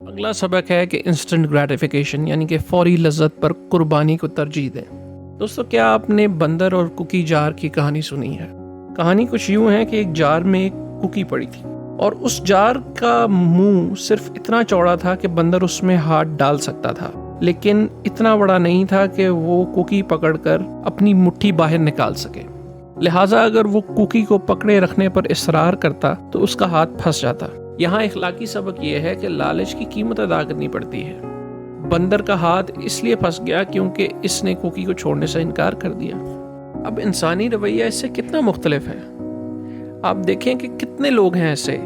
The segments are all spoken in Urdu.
اگلا سبق ہے کہ انسٹنٹ گریٹیفیکیشن یعنی کہ فوری لذت پر قربانی کو ترجیح دیں۔ دوستو، کیا آپ نے بندر اور کوکی جار کی کہانی سنی ہے؟ کہانی کچھ یوں ہے کہ ایک جار میں ایک کوکی پڑی تھی اور اس جار کا منہ صرف اتنا چوڑا تھا کہ بندر اس میں ہاتھ ڈال سکتا تھا، لیکن اتنا بڑا نہیں تھا کہ وہ کوکی پکڑ کر اپنی مٹھی باہر نکال سکے۔ لہٰذا اگر وہ کوکی کو پکڑے رکھنے پر اصرار کرتا تو اس کا ہاتھ پھنس جاتا۔ یہاں اخلاقی سبق یہ ہے کہ لالچ کی قیمت ادا کرنی پڑتی ہے۔ بندر کا ہاتھ اس لیے پھنس گیا کیونکہ اس نے کوکی کو چھوڑنے سے انکار کر دیا۔ اب انسانی رویہ اس سے کتنا مختلف ہے۔ آپ دیکھیں کہ کتنے لوگ ہیں ایسے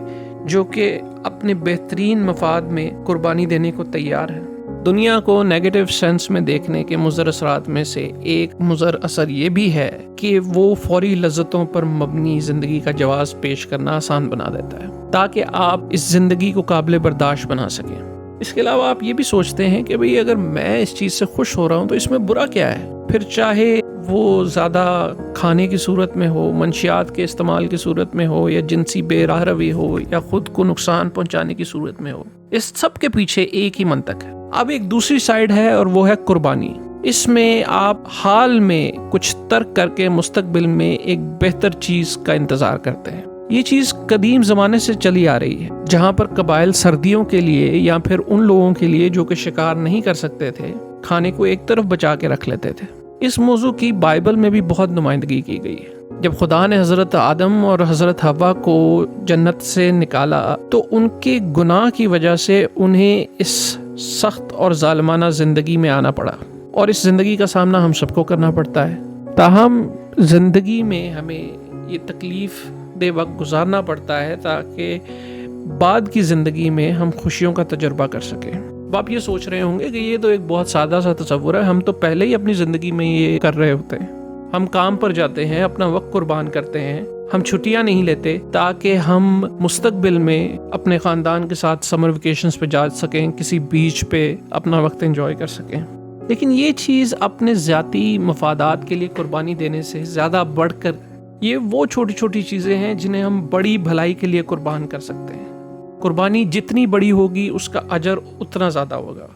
جو کہ اپنے بہترین مفاد میں قربانی دینے کو تیار ہیں۔ دنیا کو نیگیٹو سینس میں دیکھنے کے مضر اثرات میں سے ایک مضر اثر یہ بھی ہے کہ وہ فوری لذتوں پر مبنی زندگی کا جواز پیش کرنا آسان بنا دیتا ہے تاکہ آپ اس زندگی کو قابل برداشت بنا سکیں۔ اس کے علاوہ آپ یہ بھی سوچتے ہیں کہ بھئی اگر میں اس چیز سے خوش ہو رہا ہوں تو اس میں برا کیا ہے؟ پھر چاہے وہ زیادہ کھانے کی صورت میں ہو، منشیات کے استعمال کی صورت میں ہو، یا جنسی بے راہ روی ہو، یا خود کو نقصان پہنچانے کی صورت میں ہو، اس سب کے پیچھے ایک ہی منطق ہے۔ اب ایک دوسری سائیڈ ہے اور وہ ہے قربانی۔ اس میں آپ حال میں کچھ ترک کر کے مستقبل میں ایک بہتر چیز کا انتظار کرتے ہیں۔ یہ چیز قدیم زمانے سے چلی آ رہی ہے، جہاں پر قبائل سردیوں کے لیے یا پھر ان لوگوں کے لیے جو کہ شکار نہیں کر سکتے تھے، کھانے کو ایک طرف بچا کے رکھ لیتے تھے۔ اس موضوع کی بائبل میں بھی بہت نمائندگی کی گئی ہے۔ جب خدا نے حضرت آدم اور حضرت حوا کو جنت سے نکالا تو ان کے گناہ کی وجہ سے انہیں اس سخت اور ظالمانہ زندگی میں آنا پڑا، اور اس زندگی کا سامنا ہم سب کو کرنا پڑتا ہے۔ تاہم زندگی میں ہمیں یہ تکلیف دہ وقت گزارنا پڑتا ہے تاکہ بعد کی زندگی میں ہم خوشیوں کا تجربہ کر سکیں۔ اب آپ یہ سوچ رہے ہوں گے کہ یہ تو ایک بہت سادہ سا تصور ہے، ہم تو پہلے ہی اپنی زندگی میں یہ کر رہے ہوتے ہیں۔ ہم کام پر جاتے ہیں، اپنا وقت قربان کرتے ہیں، ہم چھٹیاں نہیں لیتے تاکہ ہم مستقبل میں اپنے خاندان کے ساتھ سمر ویکیشنز پہ جا سکیں، کسی بیچ پہ اپنا وقت انجوائے کر سکیں۔ لیکن یہ چیز اپنے ذاتی مفادات کے لیے قربانی دینے سے زیادہ بڑھ کر یہ وہ چھوٹی چھوٹی چیزیں ہیں جنہیں ہم بڑی بھلائی کے لیے قربان کر سکتے ہیں۔ قربانی جتنی بڑی ہوگی اس کا اجر اتنا زیادہ ہوگا۔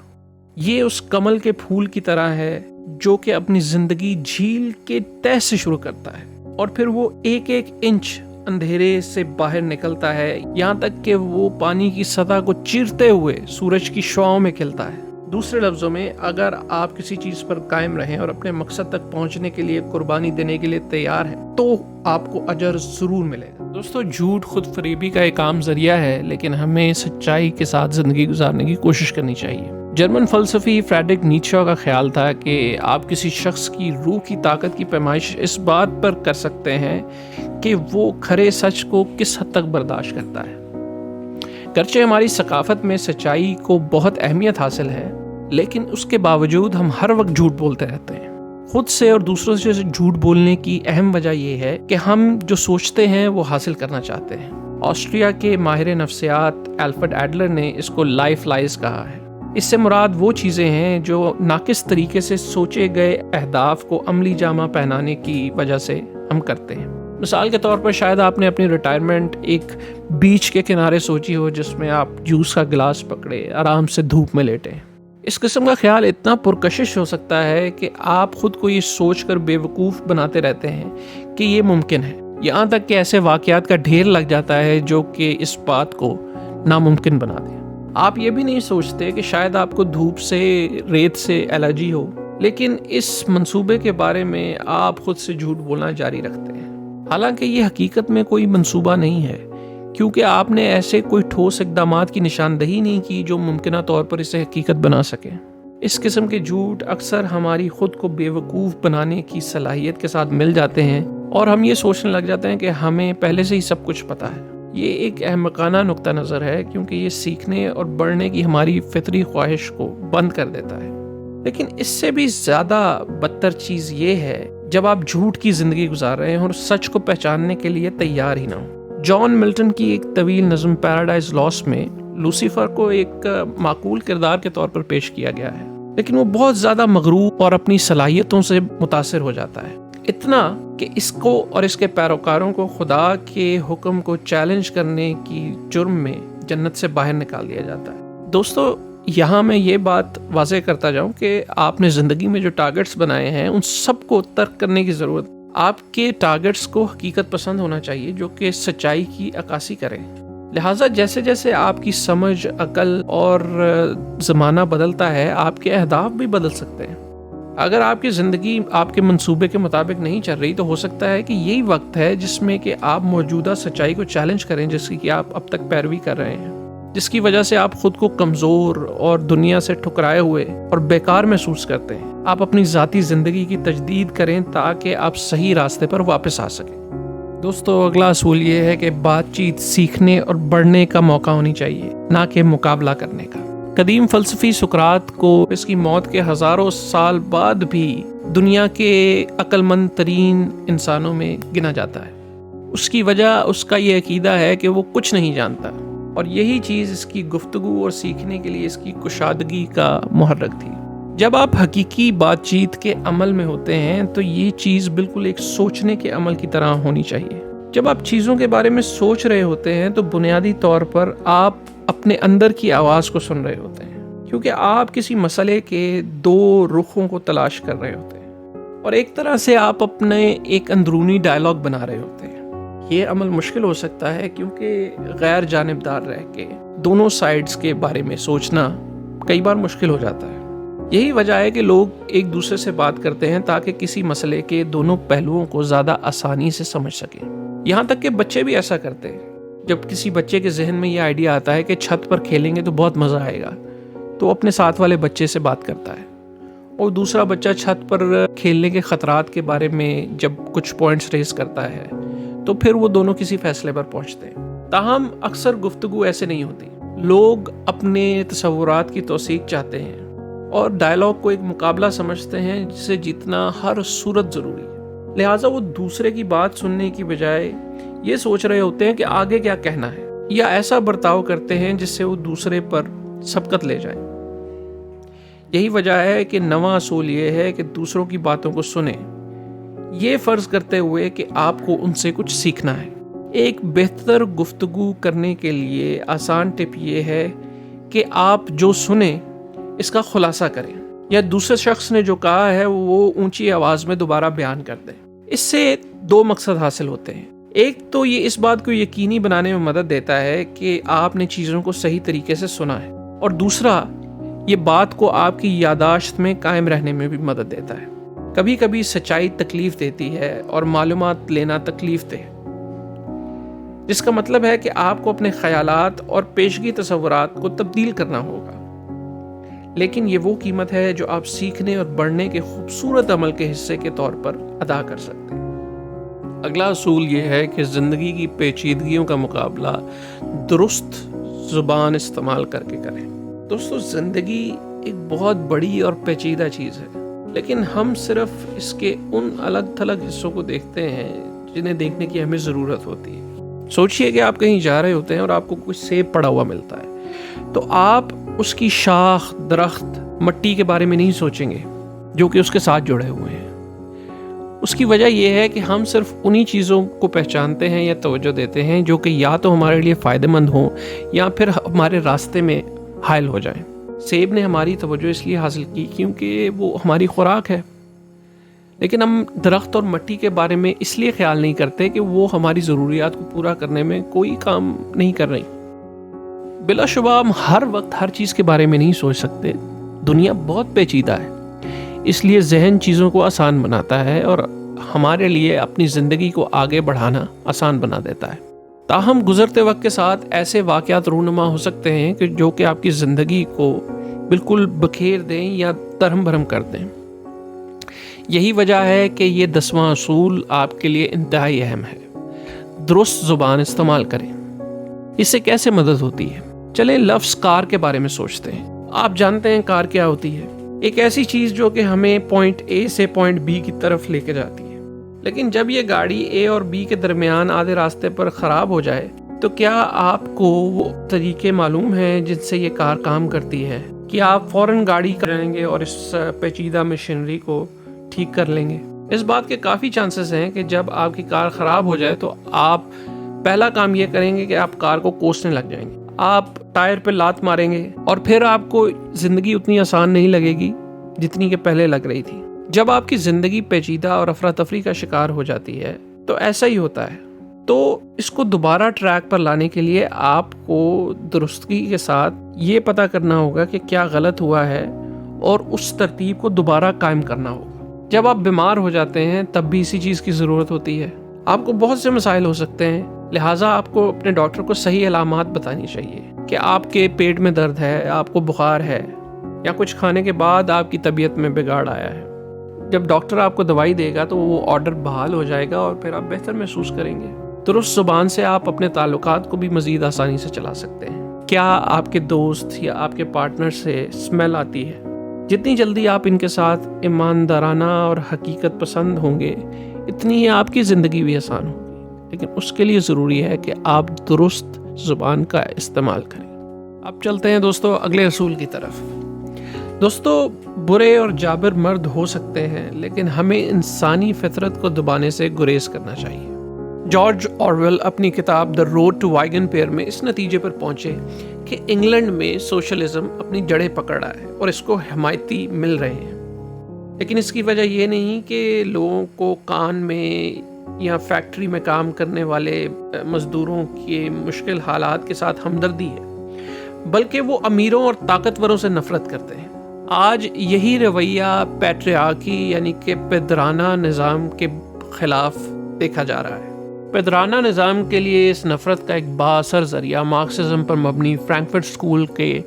یہ اس کمل کے پھول کی طرح ہے جو کہ اپنی زندگی جھیل کے تہہ سے شروع کرتا ہے اور پھر وہ ایک ایک انچ اندھیرے سے باہر نکلتا ہے، یہاں تک کہ وہ پانی کی سطح کو چیرتے ہوئے سورج کی شعاؤں میں کھلتا ہے۔ دوسرے لفظوں میں، اگر آپ کسی چیز پر قائم رہیں اور اپنے مقصد تک پہنچنے کے لیے قربانی دینے کے لیے تیار ہیں تو آپ کو اجر ضرور ملے گا۔ دوستو، جھوٹ خود فریبی کا ایک عام ذریعہ ہے، لیکن ہمیں سچائی کے ساتھ زندگی گزارنے کی کوشش کرنی چاہیے۔ جرمن فلسفی فریڈرک نیچے کا خیال تھا کہ آپ کسی شخص کی روح کی طاقت کی پیمائش اس بات پر کر سکتے ہیں کہ وہ کھرے سچ کو کس حد تک برداشت کرتا ہے۔ گرچہ ہماری ثقافت میں سچائی کو بہت اہمیت حاصل ہے، لیکن اس کے باوجود ہم ہر وقت جھوٹ بولتے رہتے ہیں۔ خود سے اور دوسروں سے جھوٹ بولنے کی اہم وجہ یہ ہے کہ ہم جو سوچتے ہیں وہ حاصل کرنا چاہتے ہیں۔ آسٹریا کے ماہر نفسیات الفریڈ ایڈلر نے اس کو لائف لائز کہا ہے۔ اس سے مراد وہ چیزیں ہیں جو ناقص طریقے سے سوچے گئے اہداف کو عملی جامہ پہنانے کی وجہ سے ہم کرتے ہیں۔ مثال کے طور پر شاید آپ نے اپنی ریٹائرمنٹ ایک بیچ کے کنارے سوچی ہو جس میں آپ جوس کا گلاس پکڑے آرام سے دھوپ میں لیٹیں۔ اس قسم کا خیال اتنا پرکشش ہو سکتا ہے کہ آپ خود کو یہ سوچ کر بے وقوف بناتے رہتے ہیں کہ یہ ممکن ہے، یہاں تک کہ ایسے واقعات کا ڈھیر لگ جاتا ہے جو کہ اس بات کو ناممکن بنا دیں۔ آپ یہ بھی نہیں سوچتے کہ شاید آپ کو دھوپ سے، ریت سے الرجی ہو، لیکن اس منصوبے کے بارے میں آپ خود سے جھوٹ بولنا جاری رکھتے ہیں، حالانکہ یہ حقیقت میں کوئی منصوبہ نہیں ہے، کیونکہ آپ نے ایسے کوئی ٹھوس اقدامات کی نشاندہی نہیں کی جو ممکنہ طور پر اسے حقیقت بنا سکیں۔ اس قسم کے جھوٹ اکثر ہماری خود کو بے وقوف بنانے کی صلاحیت کے ساتھ مل جاتے ہیں اور ہم یہ سوچنے لگ جاتے ہیں کہ ہمیں پہلے سے ہی سب کچھ پتا ہے۔ یہ ایک احمقانہ نقطہ نظر ہے کیونکہ یہ سیکھنے اور بڑھنے کی ہماری فطری خواہش کو بند کر دیتا ہے۔ لیکن اس سے بھی زیادہ بدتر چیز یہ ہے جب آپ جھوٹ کی زندگی گزار رہے ہیں اور سچ کو پہچاننے کے لیے تیار ہی نہ ہو۔ جان ملٹن کی ایک طویل نظم پیراڈائز لاسٹ میں لوسیفر کو ایک معقول کردار کے طور پر پیش کیا گیا ہے، لیکن وہ بہت زیادہ مغرور اور اپنی صلاحیتوں سے متاثر ہو جاتا ہے، اتنا کہ اس کو اور اس کے پیروکاروں کو خدا کے حکم کو چیلنج کرنے کی جرم میں جنت سے باہر نکال دیا جاتا ہے۔ دوستو یہاں میں یہ بات واضح کرتا جاؤں کہ آپ نے زندگی میں جو ٹارگٹس بنائے ہیں ان سب کو ترک کرنے کی ضرورت. آپ کے ٹارگٹس کو حقیقت پسند ہونا چاہیے جو کہ سچائی کی عکاسی کریں. لہٰذا جیسے جیسے آپ کی سمجھ، عقل اور زمانہ بدلتا ہے آپ کے اہداف بھی بدل سکتے ہیں. اگر آپ کی زندگی آپ کے منصوبے کے مطابق نہیں چل رہی تو ہو سکتا ہے کہ یہی وقت ہے جس میں کہ آپ موجودہ سچائی کو چیلنج کریں جس کی آپ اب تک پیروی کر رہے ہیں، جس کی وجہ سے آپ خود کو کمزور اور دنیا سے ٹھکرائے ہوئے اور بیکار محسوس کرتے ہیں. آپ اپنی ذاتی زندگی کی تجدید کریں تاکہ آپ صحیح راستے پر واپس آ سکیں. دوستو اگلا اصول یہ ہے کہ بات چیت سیکھنے اور بڑھنے کا موقع ہونی چاہیے، نہ کہ مقابلہ کرنے کا. قدیم فلسفی سقراط کو اس کی موت کے ہزاروں سال بعد بھی دنیا کے عقل مند ترین انسانوں میں گنا جاتا ہے. اس کی وجہ اس کا یہ عقیدہ ہے کہ وہ کچھ نہیں جانتا، اور یہی چیز اس کی گفتگو اور سیکھنے کے لیے اس کی کشادگی کا محرک تھی. جب آپ حقیقی بات چیت کے عمل میں ہوتے ہیں تو یہ چیز بالکل ایک سوچنے کے عمل کی طرح ہونی چاہیے. جب آپ چیزوں کے بارے میں سوچ رہے ہوتے ہیں تو بنیادی طور پر آپ اپنے اندر کی آواز کو سن رہے ہوتے ہیں، کیونکہ آپ کسی مسئلے کے دو رخوں کو تلاش کر رہے ہوتے ہیں، اور ایک طرح سے آپ اپنے ایک اندرونی ڈائلاگ بنا رہے ہوتے ہیں. یہ عمل مشکل ہو سکتا ہے کیونکہ غیر جانبدار رہ کے دونوں سائڈز کے بارے میں سوچنا کئی بار مشکل ہو جاتا ہے. یہی وجہ ہے کہ لوگ ایک دوسرے سے بات کرتے ہیں تاکہ کسی مسئلے کے دونوں پہلوؤں کو زیادہ آسانی سے سمجھ سکیں. یہاں تک کہ بچے بھی ایسا کرتے ہیں. جب کسی بچے کے ذہن میں یہ آئیڈیا آتا ہے کہ چھت پر کھیلیں گے تو بہت مزہ آئے گا، تو اپنے ساتھ والے بچے سے بات کرتا ہے، اور دوسرا بچہ چھت پر کھیلنے کے خطرات کے بارے میں جب کچھ پوائنٹس ریز کرتا ہے تو پھر وہ دونوں کسی فیصلے پر پہنچتے ہیں. تاہم اکثر گفتگو ایسے نہیں ہوتی. لوگ اپنے تصورات کی توثیق چاہتے ہیں اور ڈائلاگ کو ایک مقابلہ سمجھتے ہیں جسے جیتنا ہر صورت ضروری ہے. لہٰذا وہ دوسرے کی بات سننے کی بجائے یہ سوچ رہے ہوتے ہیں کہ آگے کیا کہنا ہے، یا ایسا برتاؤ کرتے ہیں جس سے وہ دوسرے پر سبقت لے جائیں. یہی وجہ ہے کہ نواں اصول یہ ہے کہ دوسروں کی باتوں کو سنیں، یہ فرض کرتے ہوئے کہ آپ کو ان سے کچھ سیکھنا ہے. ایک بہتر گفتگو کرنے کے لیے آسان ٹپ یہ ہے کہ آپ جو سنیں اس کا خلاصہ کریں، یا دوسرے شخص نے جو کہا ہے وہ اونچی آواز میں دوبارہ بیان کر دیں. اس سے دو مقصد حاصل ہوتے ہیں. ایک تو یہ اس بات کو یقینی بنانے میں مدد دیتا ہے کہ آپ نے چیزوں کو صحیح طریقے سے سنا ہے، اور دوسرا یہ بات کو آپ کی یادداشت میں قائم رہنے میں بھی مدد دیتا ہے. کبھی کبھی سچائی تکلیف دیتی ہے اور معلومات لینا تکلیف دہ، جس کا مطلب ہے کہ آپ کو اپنے خیالات اور پیشگی تصورات کو تبدیل کرنا ہوگا. لیکن یہ وہ قیمت ہے جو آپ سیکھنے اور بڑھنے کے خوبصورت عمل کے حصے کے طور پر ادا کر سکتے ہیں. اگلا اصول یہ ہے کہ زندگی کی پیچیدگیوں کا مقابلہ درست زبان استعمال کر کے کریں. دوستو زندگی ایک بہت بڑی اور پیچیدہ چیز ہے، لیکن ہم صرف اس کے ان الگ تھلگ حصوں کو دیکھتے ہیں جنہیں دیکھنے کی ہمیں ضرورت ہوتی ہے. سوچئے کہ آپ کہیں جا رہے ہوتے ہیں اور آپ کو کچھ سیب پڑا ہوا ملتا ہے، تو آپ اس کی شاخ، درخت، مٹی کے بارے میں نہیں سوچیں گے جو کہ اس کے ساتھ جڑے ہوئے ہیں. اس کی وجہ یہ ہے کہ ہم صرف انہی چیزوں کو پہچانتے ہیں یا توجہ دیتے ہیں جو کہ یا تو ہمارے لیے فائدہ مند ہوں یا پھر ہمارے راستے میں حائل ہو جائیں. سیب نے ہماری توجہ اس لیے حاصل کی کیونکہ وہ ہماری خوراک ہے، لیکن ہم درخت اور مٹی کے بارے میں اس لیے خیال نہیں کرتے کہ وہ ہماری ضروریات کو پورا کرنے میں کوئی کام نہیں کر رہی. بلا شبہ ہم ہر وقت ہر چیز کے بارے میں نہیں سوچ سکتے. دنیا بہت پیچیدہ ہے، اس لیے ذہن چیزوں کو آسان بناتا ہے اور ہمارے لیے اپنی زندگی کو آگے بڑھانا آسان بنا دیتا ہے. تاہم گزرتے وقت کے ساتھ ایسے واقعات رونما ہو سکتے ہیں کہ جو کہ آپ کی زندگی کو بالکل بکھیر دیں یا ترہم بھرم کر دیں. یہی وجہ ہے کہ یہ 10واں اصول آپ کے لیے انتہائی اہم ہے. درست زبان استعمال کریں. اس سے کیسے مدد ہوتی ہے؟ چلیں لفظ کار کے بارے میں سوچتے ہیں. آپ جانتے ہیں کار کیا ہوتی ہے؟ ایک ایسی چیز جو کہ ہمیں پوائنٹ اے سے پوائنٹ بی کی طرف لے کے جاتی ہے. لیکن جب یہ گاڑی اے اور بی کے درمیان آدھے راستے پر خراب ہو جائے تو کیا آپ کو وہ طریقے معلوم ہیں جن سے یہ کار کام کرتی ہے؟ کیا آپ فوراً گاڑی کریں گے اور اس پیچیدہ مشینری کو ٹھیک کر لیں گے؟ اس بات کے کافی چانسز ہیں کہ جب آپ کی کار خراب ہو جائے تو آپ پہلا کام یہ کریں گے کہ آپ کار کو کوسنے لگ جائیں گے. آپ ٹائر پہ لات ماریں گے اور پھر آپ کو زندگی اتنی آسان نہیں لگے گی جتنی کہ پہلے لگ رہی تھی۔ جب آپ کی زندگی پیچیدہ اور افراتفری کا شکار ہو جاتی ہے تو ایسا ہی ہوتا ہے۔ تو اس کو دوبارہ ٹریک پر لانے کے لیے آپ کو درستگی کے ساتھ یہ پتہ کرنا ہوگا کہ کیا غلط ہوا ہے اور اس ترتیب کو دوبارہ قائم کرنا ہوگا۔ جب آپ بیمار ہو جاتے ہیں تب بھی اسی چیز کی ضرورت ہوتی ہے۔ آپ کو بہت سے مسائل ہو سکتے ہیں، لہٰذا آپ کو اپنے ڈاکٹر کو صحیح علامات بتانی چاہیے کہ آپ کے پیٹ میں درد ہے، آپ کو بخار ہے، یا کچھ کھانے کے بعد آپ کی طبیعت میں بگاڑ آیا ہے۔ جب ڈاکٹر آپ کو دوائی دے گا تو وہ آرڈر بحال ہو جائے گا اور پھر آپ بہتر محسوس کریں گے۔ درست زبان سے آپ اپنے تعلقات کو بھی مزید آسانی سے چلا سکتے ہیں۔ کیا آپ کے دوست یا آپ کے پارٹنر سے اسمیل آتی ہے؟ جتنی جلدی آپ ان کے ساتھ ایماندارانہ اور حقیقت پسند ہوں گے اتنی ہی آپ کی زندگی بھی آسان ہوگی، لیکن اس کے لیے ضروری ہے کہ آپ درست زبان کا استعمال کریں۔ اب چلتے ہیں دوستو اگلے اصول کی طرف۔ دوستو، برے اور جابر مرد ہو سکتے ہیں لیکن ہمیں انسانی فطرت کو دبانے سے گریز کرنا چاہیے۔ جارج آرویل اپنی کتاب دا روڈ ٹو وائگن-پیئر میں اس نتیجے پر پہنچے کہ انگلینڈ میں سوشلزم اپنی جڑیں پکڑ رہا ہے اور اس کو حمایتی مل رہے ہیں، لیکن اس کی وجہ یہ نہیں کہ لوگوں کو کان میں یا فیکٹری میں کام کرنے والے مزدوروں کے مشکل حالات کے ساتھ ہمدردی ہے، بلکہ وہ امیروں اور طاقتوروں سے نفرت کرتے ہیں۔ آج یہی رویہ پیٹریارکی یعنی کہ پدرانہ نظام کے خلاف دیکھا جا رہا ہے۔ پدرانہ نظام کے لیے اس نفرت کا ایک بااثر ذریعہ مارکسزم پر مبنی فرینکفرٹ اسکول کے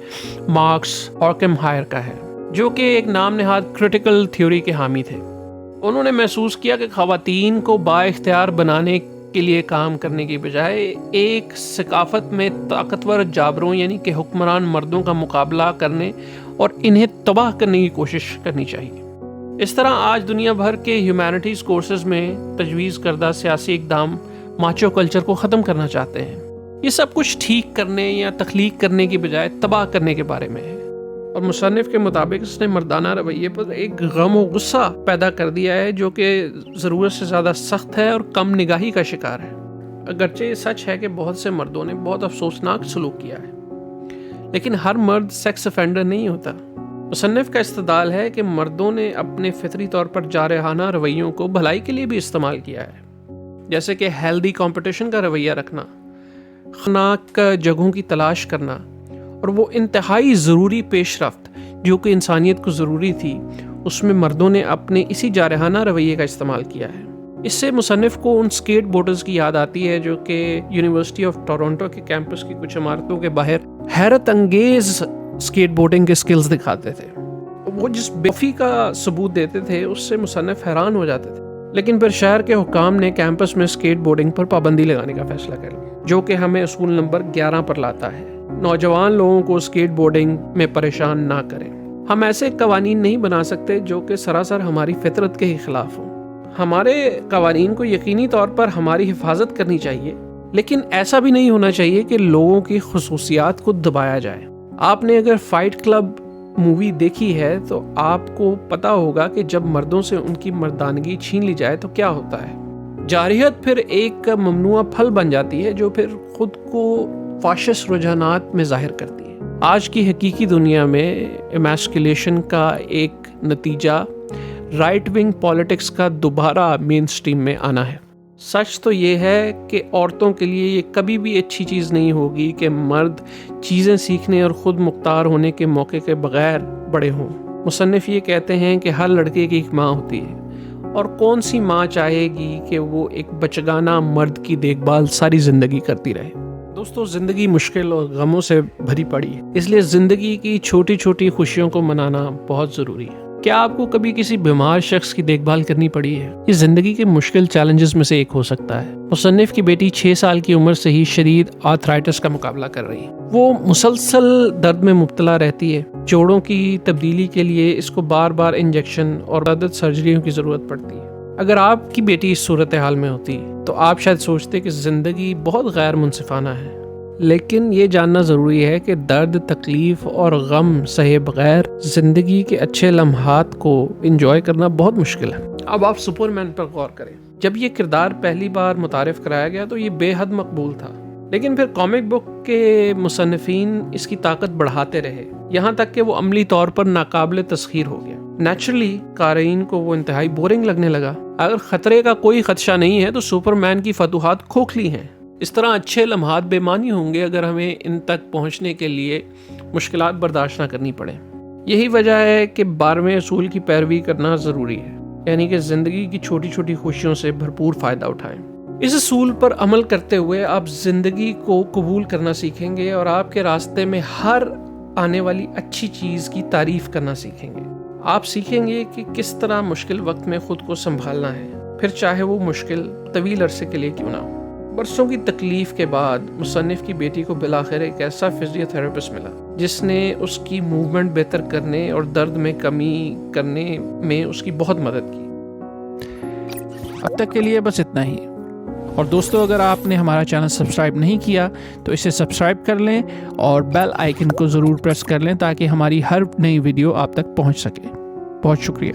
مارکس ہارکہمہائر کا ہے، جو کہ ایک نام نہاد کرٹیکل تھیوری کے حامی تھے۔ انہوں نے محسوس کیا کہ خواتین کو با اختیار بنانے کے لیے کام کرنے کی بجائے ایک ثقافت میں طاقتور جابروں یعنی کہ حکمران مردوں کا مقابلہ کرنے اور انہیں تباہ کرنے کی کوشش کرنی چاہیے۔ اس طرح آج دنیا بھر کے ہیومینٹیز کورسز میں تجویز کردہ سیاسی اقدام ماچو کلچر کو ختم کرنا چاہتے ہیں۔ یہ سب کچھ ٹھیک کرنے یا تخلیق کرنے کی بجائے تباہ کرنے کے بارے میں ہے، اور مصنف کے مطابق اس نے مردانہ رویے پر ایک غم و غصہ پیدا کر دیا ہے جو کہ ضرورت سے زیادہ سخت ہے اور کم نگاہی کا شکار ہے۔ اگرچہ یہ سچ ہے کہ بہت سے مردوں نے بہت افسوسناک سلوک کیا ہے، لیکن ہر مرد سیکس افینڈر نہیں ہوتا۔ مصنف کا استدلال ہے کہ مردوں نے اپنے فطری طور پر جارحانہ رویوں کو بھلائی کے لیے بھی استعمال کیا ہے، جیسے کہ ہیلدی کمپٹیشن کا رویہ رکھنا، خطرناک جگہوں کی تلاش کرنا، اور وہ انتہائی ضروری پیش رفت جو کہ انسانیت کو ضروری تھی، اس میں مردوں نے اپنے اسی جارحانہ رویے کا استعمال کیا ہے۔ اس سے مصنف کو ان سکیٹ بورڈرز کی یاد آتی ہے جو کہ یونیورسٹی آف ٹورنٹو کے کیمپس کی کچھ عمارتوں کے باہر حیرت انگیز سکیٹ بورڈنگ کے سکلز دکھاتے تھے۔ وہ جس بے-وقوفی کا ثبوت دیتے تھے اس سے مصنف حیران ہو جاتے تھے، لیکن پھر شہر کے حکام نے کیمپس میں سکیٹ بورڈنگ پر پابندی لگانے کا فیصلہ کر لیا، جو کہ ہمیں اصول نمبر 11 پر لاتا ہے: نوجوان لوگوں کو سکیٹ بورڈنگ میں پریشان نہ کریں۔ ہم ایسے قوانین نہیں بنا سکتے جو کہ سراسر ہماری فطرت کے ہی خلاف ہوں۔ ہمارے قوانین کو یقینی طور پر ہماری حفاظت کرنی چاہیے، لیکن ایسا بھی نہیں ہونا چاہیے کہ لوگوں کی خصوصیات کو دبایا جائے۔ آپ نے اگر فائٹ کلب مووی دیکھی ہے تو آپ کو پتا ہوگا کہ جب مردوں سے ان کی مردانگی چھین لی جائے تو کیا ہوتا ہے۔ جارحیت پھر ایک ممنوع پھل بن جاتی ہے جو پھر خود کو فاشسٹ رجحانات میں ظاہر کرتی ہے۔ آج کی حقیقی دنیا میں ایماسکولیشن کا ایک نتیجہ رائٹ ونگ پالیٹکس کا دوبارہ مین سٹریم میں آنا ہے۔ سچ تو یہ ہے کہ عورتوں کے لیے یہ کبھی بھی اچھی چیز نہیں ہوگی کہ مرد چیزیں سیکھنے اور خود مختار ہونے کے موقع کے بغیر بڑے ہوں۔ مصنف یہ کہتے ہیں کہ ہر لڑکے کی ایک ماں ہوتی ہے، اور کون سی ماں چاہے گی کہ وہ ایک بچگانہ مرد کی دیکھ بھال ساری زندگی کرتی رہے۔ دوستو، زندگی مشکل اور غموں سے بھری پڑی ہے، اس لیے زندگی کی چھوٹی چھوٹی خوشیوں کو منانا بہت ضروری ہے۔ کیا آپ کو کبھی کسی بیمار شخص کی دیکھ بھال کرنی پڑی ہے؟ یہ زندگی کے مشکل چیلنجز میں سے ایک ہو سکتا ہے۔ مصنف کی بیٹی 6 سال کی عمر سے ہی شدید آرتھرائٹس کا مقابلہ کر رہی ہے۔ وہ مسلسل درد میں مبتلا رہتی ہے۔ جوڑوں کی تبدیلی کے لیے اس کو بار بار انجیکشن اور متعدد سرجریوں کی ضرورت پڑتی ہے۔ اگر آپ کی بیٹی اس صورتحال میں ہوتی تو آپ شاید سوچتے کہ زندگی بہت غیر منصفانہ ہے، لیکن یہ جاننا ضروری ہے کہ درد، تکلیف اور غم سہے بغیر زندگی کے اچھے لمحات کو انجوائے کرنا بہت مشکل ہے۔ اب آپ سپرمین پر غور کریں۔ جب یہ کردار پہلی بار متعارف کرایا گیا تو یہ بے حد مقبول تھا۔ لیکن پھر کامک بک کے مصنفین اس کی طاقت بڑھاتے رہے، یہاں تک کہ وہ عملی طور پر ناقابل تسخیر ہو گیا۔ نیچرلی قارئین کو وہ انتہائی بورنگ لگنے لگا۔ اگر خطرے کا کوئی خدشہ نہیں ہے تو سپرمین کی فتوحات کھوکھلی ہیں۔ اس طرح اچھے لمحات بے معنی ہوں گے اگر ہمیں ان تک پہنچنے کے لیے مشکلات برداشت نہ کرنی پڑے۔ یہی وجہ ہے کہ 12ویں اصول کی پیروی کرنا ضروری ہے، یعنی کہ زندگی کی چھوٹی چھوٹی خوشیوں سے بھرپور فائدہ اٹھائیں۔ اس اصول پر عمل کرتے ہوئے آپ زندگی کو قبول کرنا سیکھیں گے اور آپ کے راستے میں ہر آنے والی اچھی چیز کی تعریف کرنا سیکھیں گے۔ آپ سیکھیں گے کہ کس طرح مشکل وقت میں خود کو سنبھالنا ہے، پھر چاہے وہ مشکل طویل عرصے کے لیے کیوں نہ ہو۔ برسوں کی تکلیف کے بعد مصنف کی بیٹی کو بالآخر ایک ایسا فزیو تھراپسٹ ملا جس نے اس کی موومنٹ بہتر کرنے اور درد میں کمی کرنے میں اس کی بہت مدد کی۔ اب تک کے لیے بس اتنا ہی، اور دوستو اگر آپ نے ہمارا چینل سبسکرائب نہیں کیا تو اسے سبسکرائب کر لیں اور بیل آئیکن کو ضرور پریس کر لیں تاکہ ہماری ہر نئی ویڈیو آپ تک پہنچ سکے۔ بہت شکریہ۔